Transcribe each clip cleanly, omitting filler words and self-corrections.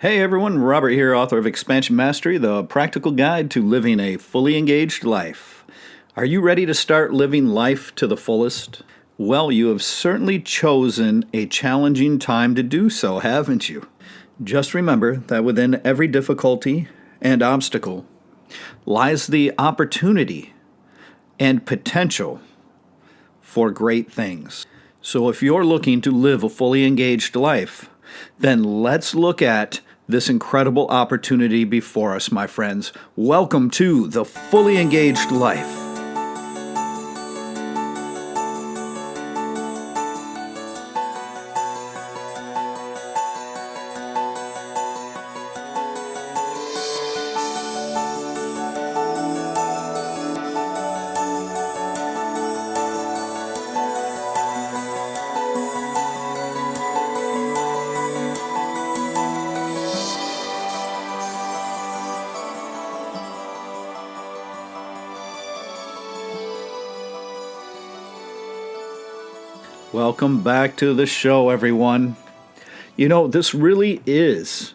Hey everyone, Robert here, author of Expansion Mastery, the practical guide to living a fully engaged life. Are you ready to start living life to the fullest? Well, you have certainly chosen a challenging time to do so, haven't you? Just remember that within every difficulty and obstacle lies the opportunity and potential for great things. So if you're looking to live a fully engaged life, then let's look at this incredible opportunity before us, my friends. Welcome to the Fully Engaged Life. Welcome back to the show, everyone. You know, this really is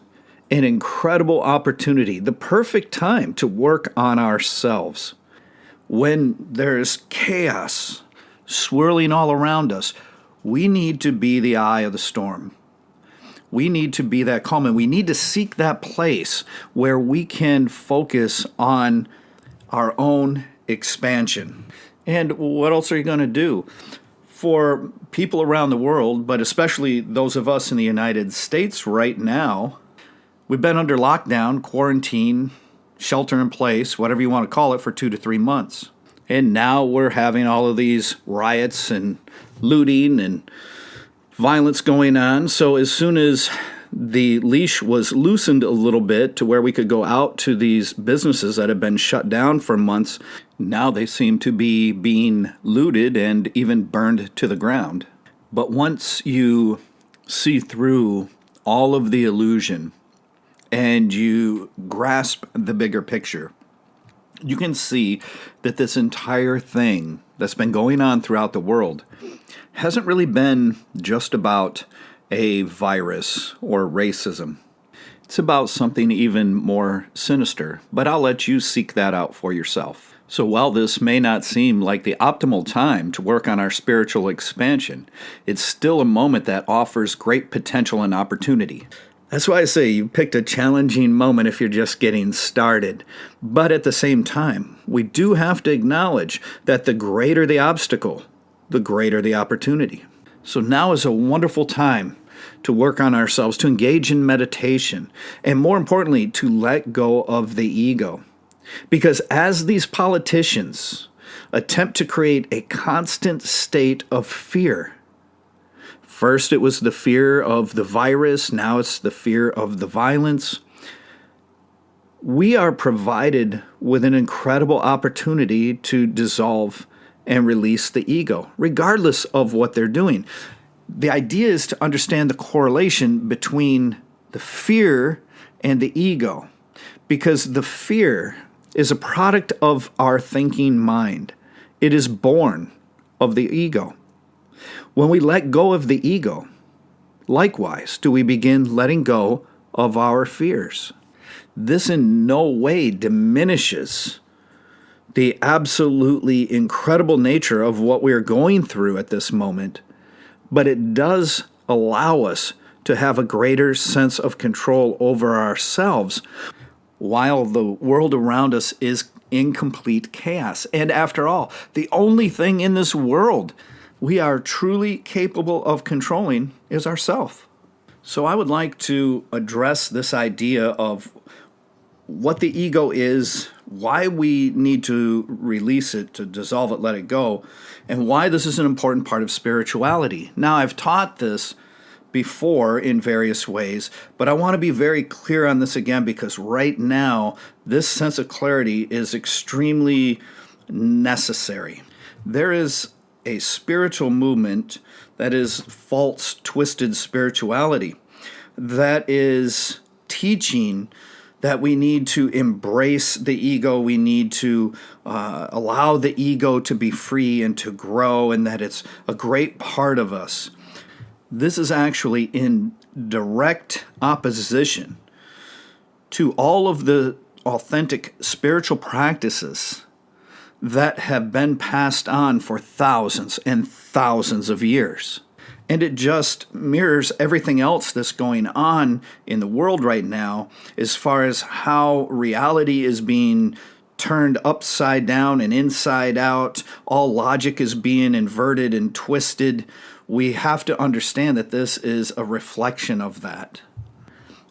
an incredible opportunity, the perfect time to work on ourselves. When there's chaos swirling all around us, we need to be the eye of the storm. We need to be that calm, and we need to seek that place where we can focus on our own expansion. And what else are you going to do? For people around the world, but especially those of us in the United States right now, we've been under lockdown, quarantine, shelter in place, whatever you want to call it, for 2 to 3 months. And now we're having all of these riots and looting and violence going on. So as soon as the leash was loosened a little bit to where we could go out to these businesses that have been shut down for months, now they seem to be being looted and even burned to the ground. But once you see through all of the illusion and you grasp the bigger picture, you can see that this entire thing that's been going on throughout the world hasn't really been just about a virus or racism. It's about something even more sinister, but I'll let you seek that out for yourself. So while this may not seem like the optimal time to work on our spiritual expansion, it's still a moment that offers great potential and opportunity. That's why I say you picked a challenging moment if you're just getting started. But at the same time, we do have to acknowledge that the greater the obstacle, the greater the opportunity. So now is a wonderful time to work on ourselves, to engage in meditation, and more importantly, to let go of the ego. Because as these politicians attempt to create a constant state of fear, first it was the fear of the virus, now it's the fear of the violence, we are provided with an incredible opportunity to dissolve and release the ego, regardless of what they're doing. The idea is to understand the correlation between the fear and the ego, because the fear is a product of our thinking mind. It is born of the ego. When we let go of the ego, likewise do we begin letting go of our fears. This in no way diminishes the absolutely incredible nature of what we're going through at this moment, but it does allow us to have a greater sense of control over ourselves while the world around us is in complete chaos. And after all, the only thing in this world we are truly capable of controlling is ourselves. So I would like to address this idea of what the ego is, why we need to release it, to dissolve it, let it go, and why this is an important part of spirituality. Now, I've taught this before in various ways, but I want to be very clear on this again because right now, this sense of clarity is extremely necessary. There is a spiritual movement that is false, twisted spirituality that is teaching that we need to embrace the ego, we need to allow the ego to be free and to grow, and that it's a great part of us. This is actually in direct opposition to all of the authentic spiritual practices that have been passed on for thousands and thousands of years. And it just mirrors everything else that's going on in the world right now as far as how reality is being turned upside down and inside out. All logic is being inverted and twisted. We have to understand that this is a reflection of that.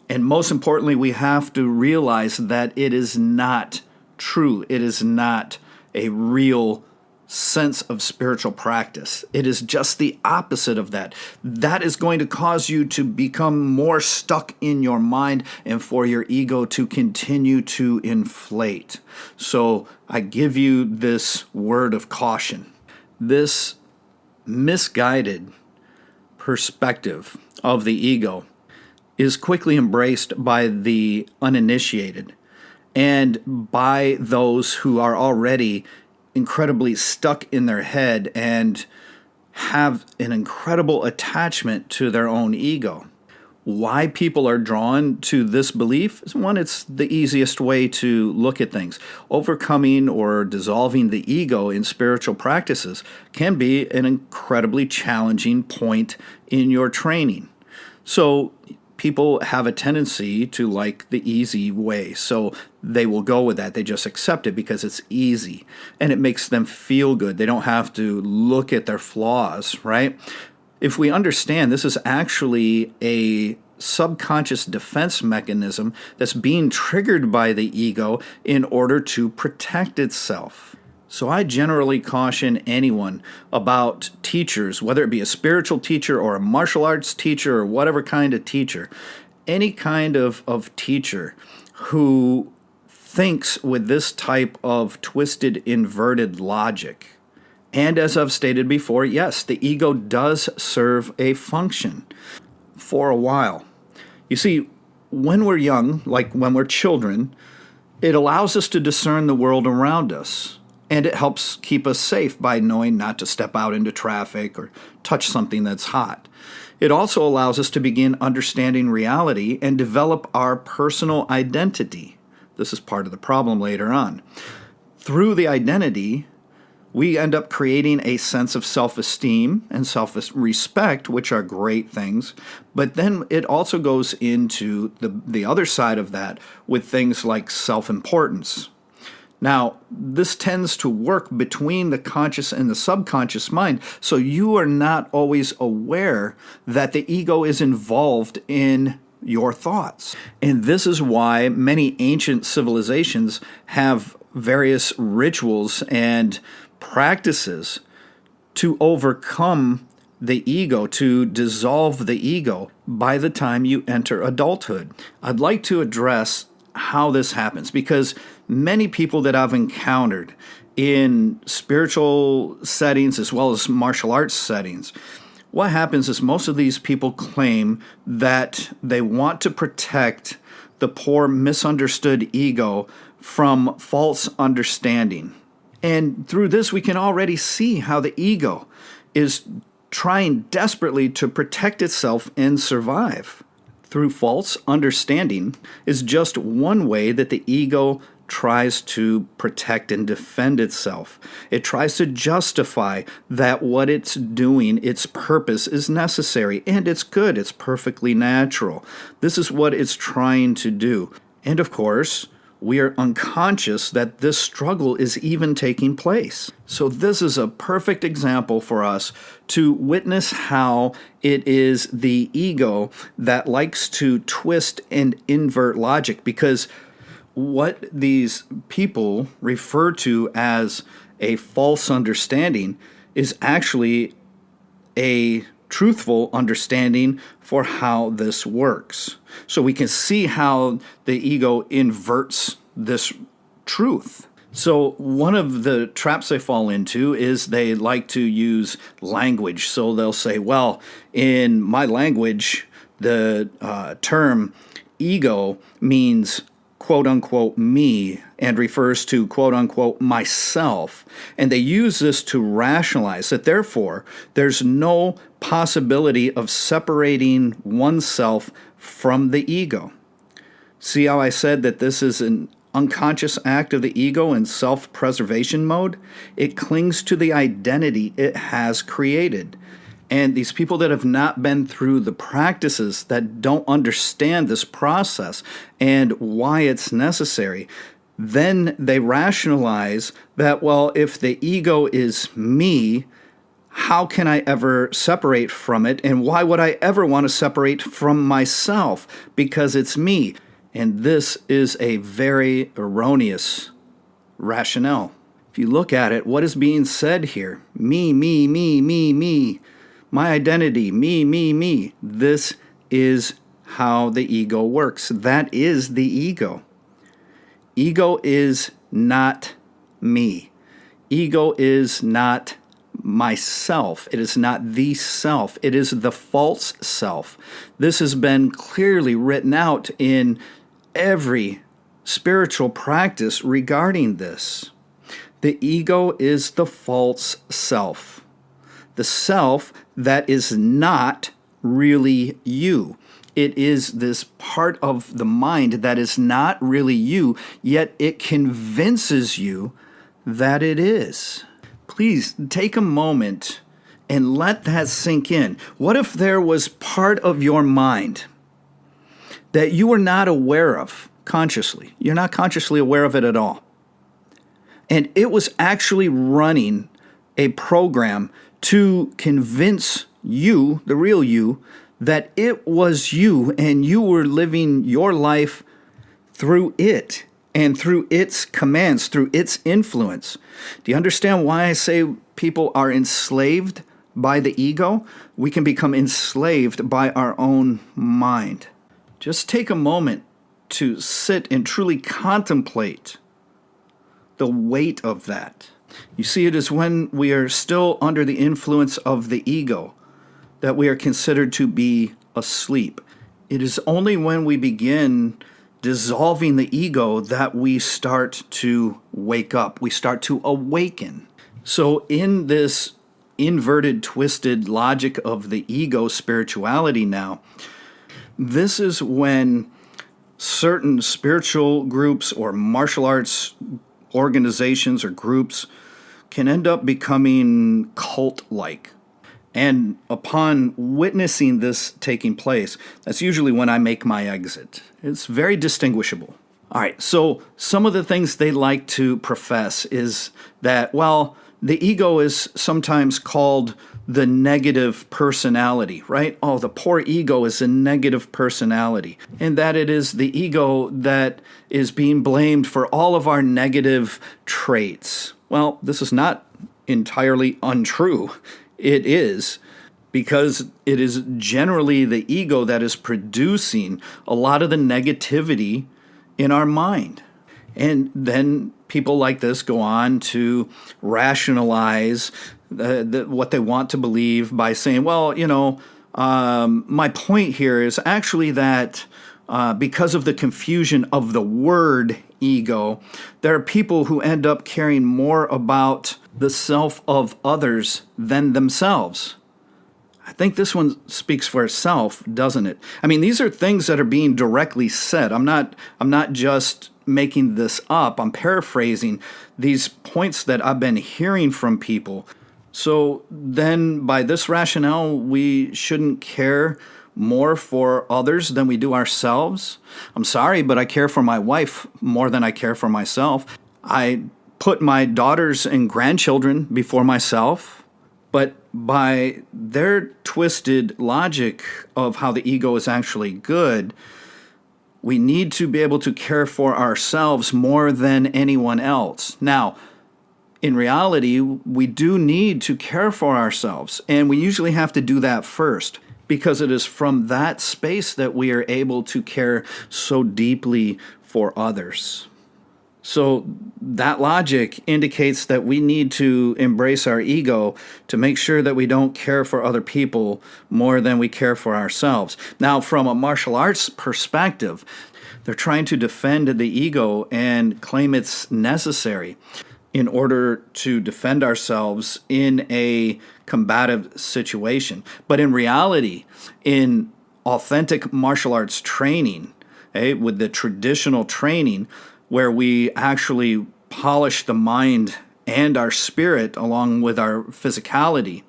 And most importantly, we have to realize that it is not true. It is not a real sense of spiritual practice. It is just the opposite of that. That is going to cause you to become more stuck in your mind and for your ego to continue to inflate. So I give you this word of caution. This misguided perspective of the ego is quickly embraced by the uninitiated and by those who are already incredibly stuck in their head and have an incredible attachment to their own ego. Why people are drawn to this belief is, one, it's the easiest way to look at things. Overcoming or dissolving the ego in spiritual practices can be an incredibly challenging point in your training. So people have a tendency to like the easy way, so they will go with that. They just accept it because it's easy and it makes them feel good. They don't have to look at their flaws, right? If we understand this is actually a subconscious defense mechanism that's being triggered by the ego in order to protect itself. So I generally caution anyone about teachers, whether it be a spiritual teacher or a martial arts teacher or whatever kind of teacher, any kind of teacher who thinks with this type of twisted, inverted logic. And as I've stated before, yes, the ego does serve a function for a while. You see, when we're young, like when we're children, it allows us to discern the world around us. And it helps keep us safe by knowing not to step out into traffic or touch something that's hot. It also allows us to begin understanding reality and develop our personal identity. This is part of the problem later on. Through the identity, we end up creating a sense of self-esteem and self-respect, which are great things. But then it also goes into the other side of that with things like self-importance. Now, this tends to work between the conscious and the subconscious mind, so you are not always aware that the ego is involved in your thoughts. And this is why many ancient civilizations have various rituals and practices to overcome the ego, to dissolve the ego by the time you enter adulthood. I'd like to address how this happens, because many people that I've encountered in spiritual settings as well as martial arts settings, what happens is most of these people claim that they want to protect the poor misunderstood ego from false understanding. And through this, we can already see how the ego is trying desperately to protect itself and survive. Through false understanding is just one way that the ego tries to protect and defend itself. It tries to justify that what it's doing, its purpose, is necessary, and it's good, it's perfectly natural. This is what it's trying to do. And of course, we are unconscious that this struggle is even taking place. So this is a perfect example for us to witness how it is the ego that likes to twist and invert logic, because what these people refer to as a false understanding is actually a truthful understanding for how this works. So we can see how the ego inverts this truth. So one of the traps they fall into is they like to use language. So they'll say, well, in my language, the term ego means quote-unquote me and refers to quote-unquote myself. And they use this to rationalize that therefore there's no possibility of separating oneself from the ego. See how I said that this is an unconscious act of the ego in self-preservation mode? It clings to the identity it has created. And these people that have not been through the practices, that don't understand this process and why it's necessary, then they rationalize that, well, if the ego is me, how can I ever separate from it? And why would I ever want to separate from myself? Because it's me. And this is a very erroneous rationale. If you look at it, what is being said here? Me, me, me, me, me. My identity, me, me, me. This is how the ego works. That is the ego. Ego is not me. Ego is not myself. It is not the self. It is the false self. This has been clearly written out in every spiritual practice regarding this. The ego is the false self. The self that is not really you. It is this part of the mind that is not really you, yet it convinces you that it is. Please take a moment and let that sink in. What if there was part of your mind that you were not aware of consciously? You're not consciously aware of it at all. And it was actually running a program to convince you, the real you, that it was you and you were living your life through it and through its commands, through its influence. Do you understand why I say people are enslaved by the ego? We can become enslaved by our own mind. Just take a moment to sit and truly contemplate the weight of that. You see, it is when we are still under the influence of the ego that we are considered to be asleep. It is only when we begin dissolving the ego that we start to wake up. We start to awaken. So in this inverted, twisted logic of the ego spirituality now, this is when certain spiritual groups or martial arts organizations or groups can end up becoming cult-like. And upon witnessing this taking place, that's usually when I make my exit. It's very distinguishable. All right, so some of the things they like to profess is that, well, the ego is sometimes called the negative personality, right? Oh, the poor ego is a negative personality. And that it is the ego that is being blamed for all of our negative traits. Well, this is not entirely untrue. It is, because it is generally the ego that is producing a lot of the negativity in our mind. And then people like this go on to rationalize what they want to believe by saying, well, my point here is actually that because of the confusion of the word ego, there are people who end up caring more about the self of others than themselves. I think this one speaks for itself, doesn't it? I mean, these are things that are being directly said. I'm not just making this up. I'm paraphrasing these points that I've been hearing from people. So then by this rationale, we shouldn't care more for others than we do ourselves. I'm sorry, but I care for my wife more than I care for myself. I put my daughters and grandchildren before myself. But by their twisted logic of how the ego is actually good, we need to be able to care for ourselves more than anyone else. Now, in reality, we do need to care for ourselves, and we usually have to do that first, because it is from that space that we are able to care so deeply for others. So that logic indicates that we need to embrace our ego to make sure that we don't care for other people more than we care for ourselves. Now, from a martial arts perspective, they're trying to defend the ego and claim it's necessary in order to defend ourselves in a combative situation. But in reality, in authentic martial arts training, with the traditional training where we actually polish the mind and our spirit along with our physicality,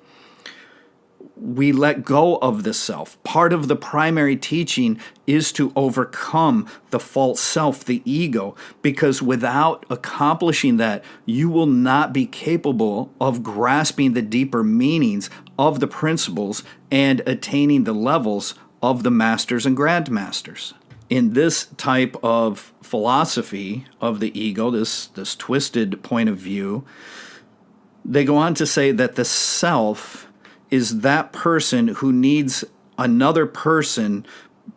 we let go of the self. Part of the primary teaching is to overcome the false self, the ego, because without accomplishing that, you will not be capable of grasping the deeper meanings of the principles and attaining the levels of the masters and grandmasters. In this type of philosophy of the ego, this twisted point of view, they go on to say that the self is that person who needs another person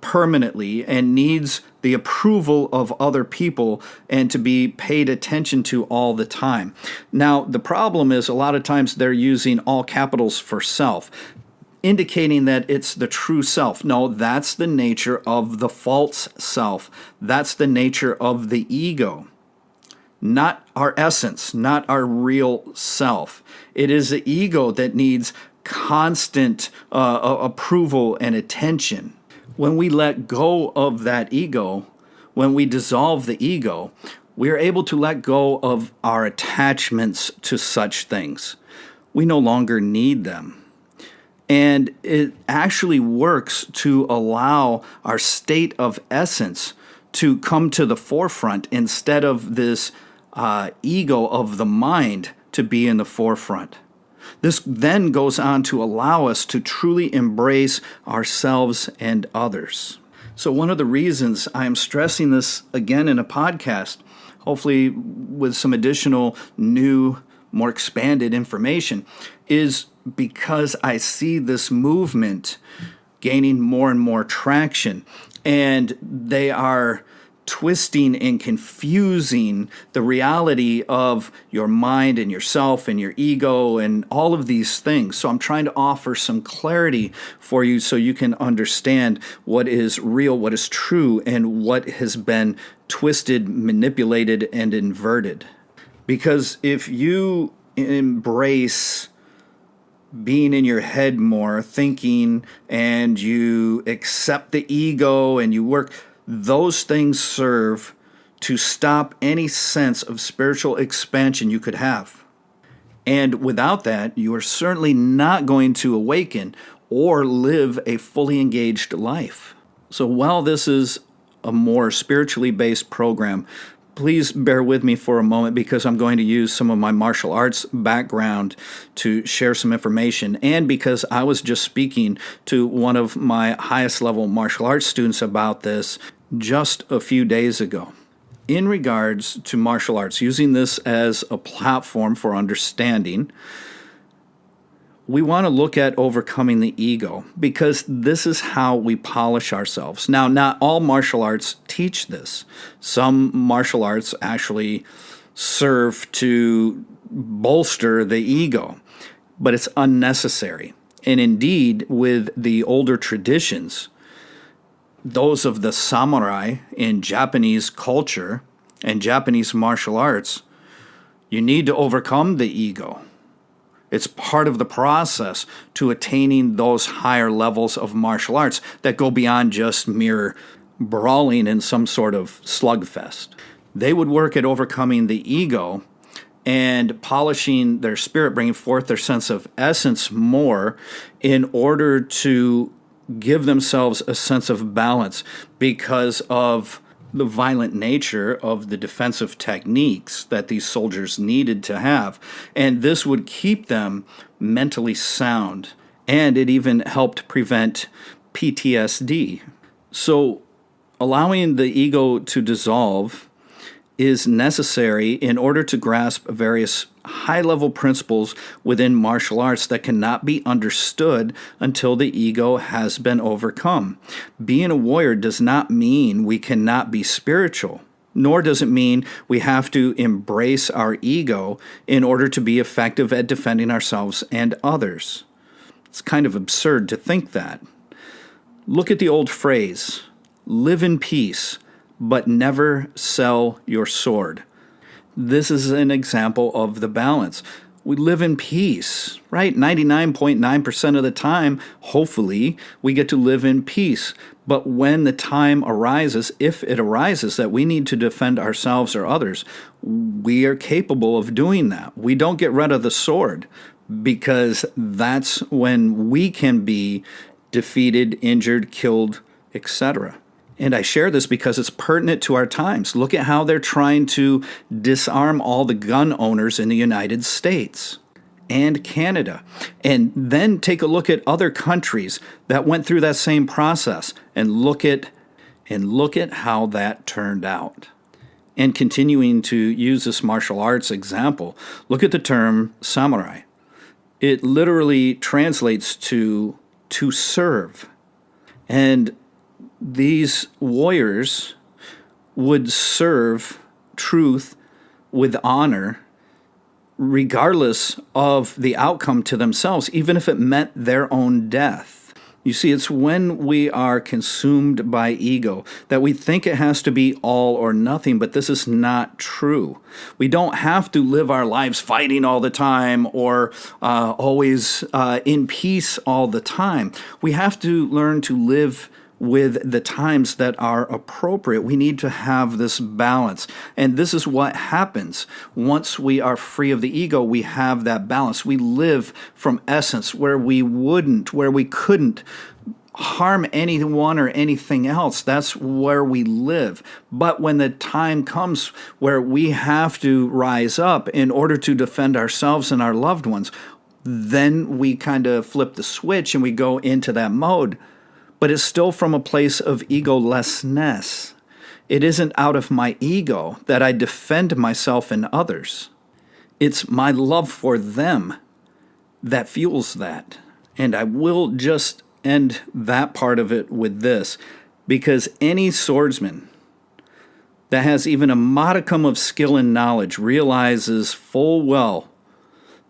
permanently and needs the approval of other people and to be paid attention to all the time. Now, the problem is a lot of times they're using all capitals for self, indicating that it's the true self. No, that's the nature of the false self. That's the nature of the ego. Not our essence, not our real self. It is the ego that needs constant approval and attention. When we let go of that ego, when we dissolve the ego, we are able to let go of our attachments to such things. We no longer need them. And it actually works to allow our state of essence to come to the forefront instead of this ego of the mind to be in the forefront. This then goes on to allow us to truly embrace ourselves and others. So one of the reasons I am stressing this again in a podcast, hopefully with some additional new, more expanded information, is because I see this movement gaining more and more traction, and they are twisting and confusing the reality of your mind and yourself and your ego and all of these things. So I'm trying to offer some clarity for you so you can understand what is real, what is true, and what has been twisted, manipulated, and inverted. Because if you embrace being in your head more, thinking, and you accept the ego and you work, those things serve to stop any sense of spiritual expansion you could have. And without that, you are certainly not going to awaken or live a fully engaged life. So while this is a more spiritually based program, please bear with me for a moment because I'm going to use some of my martial arts background to share some information, and because I was just speaking to one of my highest level martial arts students about this just a few days ago. In regards to martial arts, using this as a platform for understanding, we want to look at overcoming the ego because this is how we polish ourselves. Now, not all martial arts teach this. Some martial arts actually serve to bolster the ego, but it's unnecessary. And indeed, with the older traditions, those of the samurai in Japanese culture and Japanese martial arts, you need to overcome the ego. It's part of the process to attaining those higher levels of martial arts that go beyond just mere brawling in some sort of slugfest. They would work at overcoming the ego and polishing their spirit, bringing forth their sense of essence more in order to give themselves a sense of balance because of the violent nature of the defensive techniques that these soldiers needed to have. And this would keep them mentally sound. And it even helped prevent PTSD. So allowing the ego to dissolve is necessary in order to grasp various high-level principles within martial arts that cannot be understood until the ego has been overcome. Being a warrior does not mean we cannot be spiritual, nor does it mean we have to embrace our ego in order to be effective at defending ourselves and others. It's kind of absurd to think that. Look at the old phrase, live in peace, but never sell your sword. This is an example of the balance. We live in peace, right? 99.9% of the time, hopefully, we get to live in peace. But when the time arises, if it arises, that we need to defend ourselves or others, we are capable of doing that. We don't get rid of the sword, because that's when we can be defeated, injured, killed, etc. And I share this because it's pertinent to our times. Look at how they're trying to disarm all the gun owners in the United States and Canada. And then take a look at other countries that went through that same process, and look at how that turned out. And continuing to use this martial arts example, look at the term samurai. It literally translates to serve. And these warriors would serve truth with honor, regardless of the outcome to themselves, even if it meant their own death. You see, it's when we are consumed by ego that we think it has to be all or nothing, but this is not true. We don't have to live our lives fighting all the time, or always in peace all the time. We have to learn to live with the times that are appropriate. We need to have this balance. And this is what happens. Once we are free of the ego, we have that balance. We live from essence, where we couldn't harm anyone or anything else. That's where we live. But when the time comes where we have to rise up in order to defend ourselves and our loved ones, then we kind of flip the switch and we go into that mode. But it's still from a place of egolessness. It isn't out of my ego that I defend myself and others. It's my love for them that fuels that. And I will just end that part of it with this, because any swordsman that has even a modicum of skill and knowledge realizes full well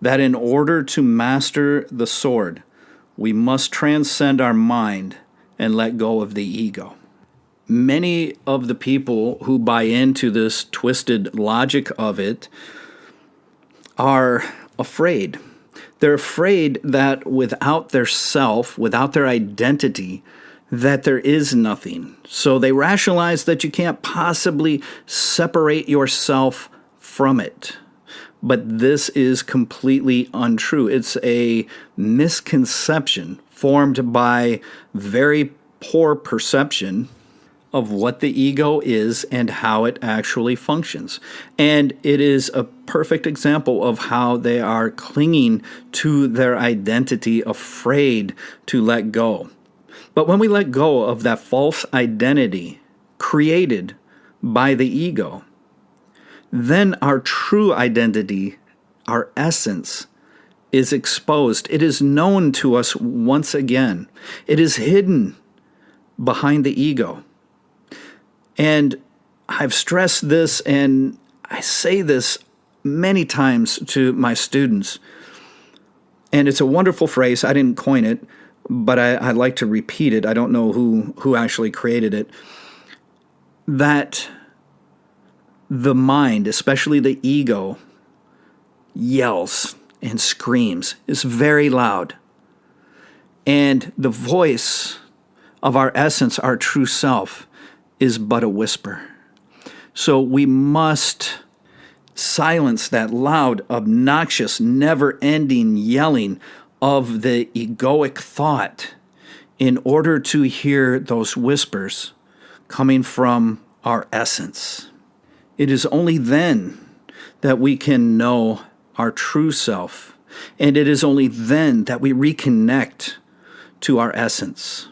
that in order to master the sword, we must transcend our mind and let go of the ego. Many of the people who buy into this twisted logic of it are afraid. They're afraid that without their self, without their identity, that there is nothing. So they rationalize that you can't possibly separate yourself from it. But this is completely untrue. It's a misconception formed by very poor perception of what the ego is and how it actually functions. And it is a perfect example of how they are clinging to their identity, afraid to let go. But when we let go of that false identity created by the ego, then our true identity, our essence, is exposed. It is known to us once again. It is hidden behind the ego. And I've stressed this, and I say this many times to my students, and it's a wonderful phrase. I didn't coin it, but I like to repeat it. I don't know who actually created it. That the mind, especially the ego, yells and screams, is very loud. And the voice of our essence, our true self, is but a whisper. So we must silence that loud, obnoxious, never-ending yelling of the egoic thought in order to hear those whispers coming from our essence. It is only then that we can know our true self, and it is only then that we reconnect to our essence.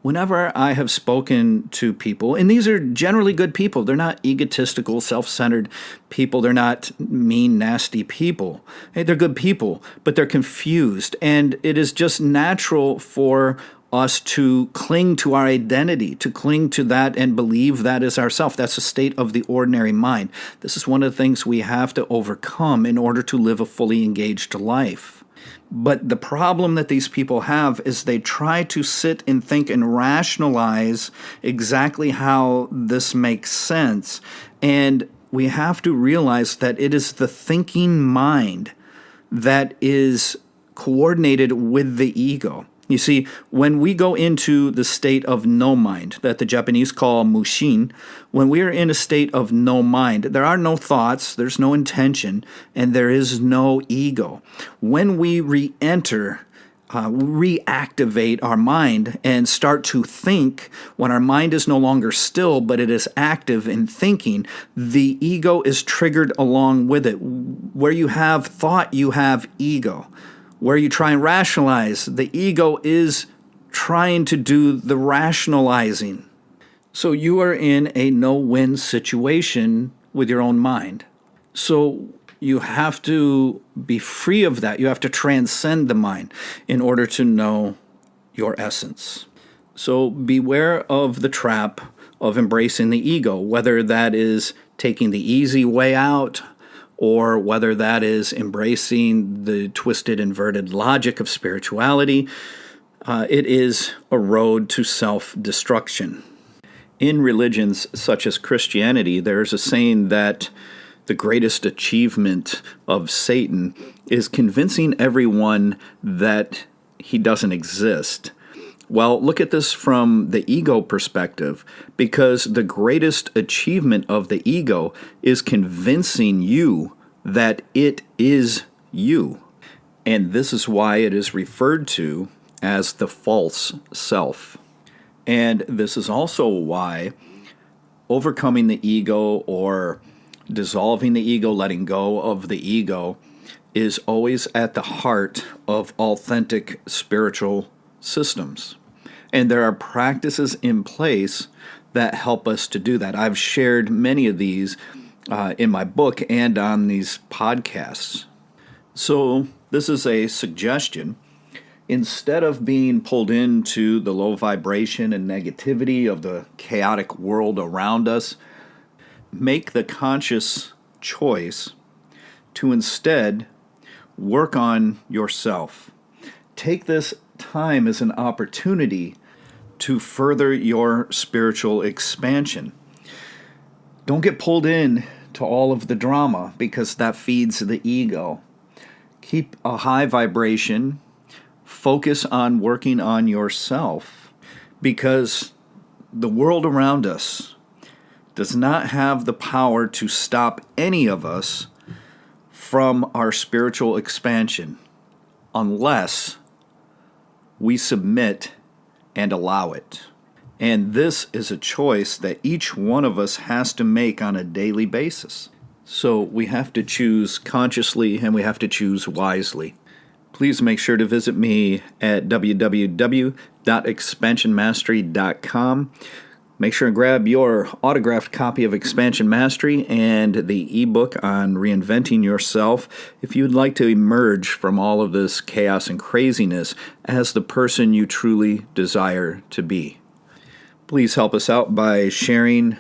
Whenever I have spoken to people, and these are generally good people, they're not egotistical, self-centered people, they're not mean, nasty people. Hey, they're good people, but they're confused, and it is just natural for us to cling to our identity, to cling to that and believe that is ourself. That's a state of the ordinary mind. This is one of the things we have to overcome in order to live a fully engaged life. But the problem that these people have is they try to sit and think and rationalize exactly how this makes sense. And we have to realize that it is the thinking mind that is coordinated with the ego. You see, when we go into the state of no mind, that the Japanese call mushin, when we are in a state of no mind, there are no thoughts, there's no intention, and there is no ego. When we re-enter, reactivate our mind and start to think, when our mind is no longer still, but it is active in thinking, the ego is triggered along with it. Where you have thought, you have ego. Where you try and rationalize, the ego is trying to do the rationalizing. So you are in a no-win situation with your own mind. So you have to be free of that. You have to transcend the mind in order to know your essence. So beware of the trap of embracing the ego, whether that is taking the easy way out, or whether that is embracing the twisted, inverted logic of spirituality. It is a road to self-destruction. In religions such as Christianity, there's a saying that the greatest achievement of Satan is convincing everyone that he doesn't exist. Well, look at this from the ego perspective, because the greatest achievement of the ego is convincing you that it is you. And this is why it is referred to as the false self. And this is also why overcoming the ego or dissolving the ego, letting go of the ego, is always at the heart of authentic spiritual systems. And there are practices in place that help us to do that. I've shared many of these in my book and on these podcasts. So this is a suggestion. Instead of being pulled into the low vibration and negativity of the chaotic world around us, make the conscious choice to instead work on yourself. Take this time as an opportunity to further your spiritual expansion. Don't get pulled in to all of the drama, because that feeds the ego. Keep a high vibration. Focus on working on yourself, because the world around us does not have the power to stop any of us from our spiritual expansion unless we submit and allow it. And this is a choice that each one of us has to make on a daily basis. So we have to choose consciously and we have to choose wisely. Please make sure to visit me at www.expansionmastery.com. Make sure and grab your autographed copy of Expansion Mastery and the ebook on reinventing yourself if you'd like to emerge from all of this chaos and craziness as the person you truly desire to be. Please help us out by sharing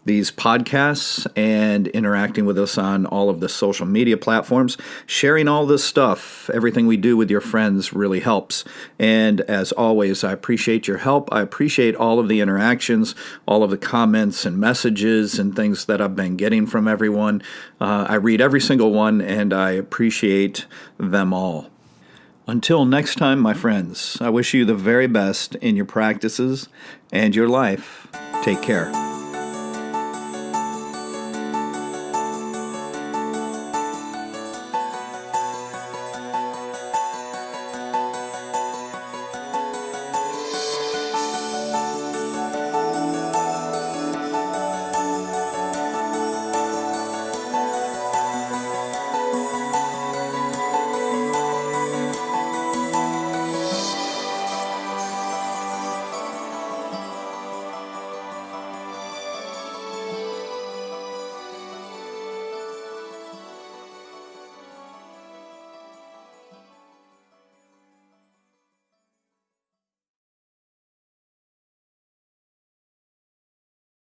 these podcasts and interacting with us on all of the social media platforms. Sharing all this stuff, everything we do with your friends, really helps. And as always, I appreciate your help. I appreciate all of the interactions, all of the comments and messages and things that I've been getting from everyone. I read every single one, and I appreciate them all. Until next time, my friends, I wish you the very best in your practices and your life. Take care.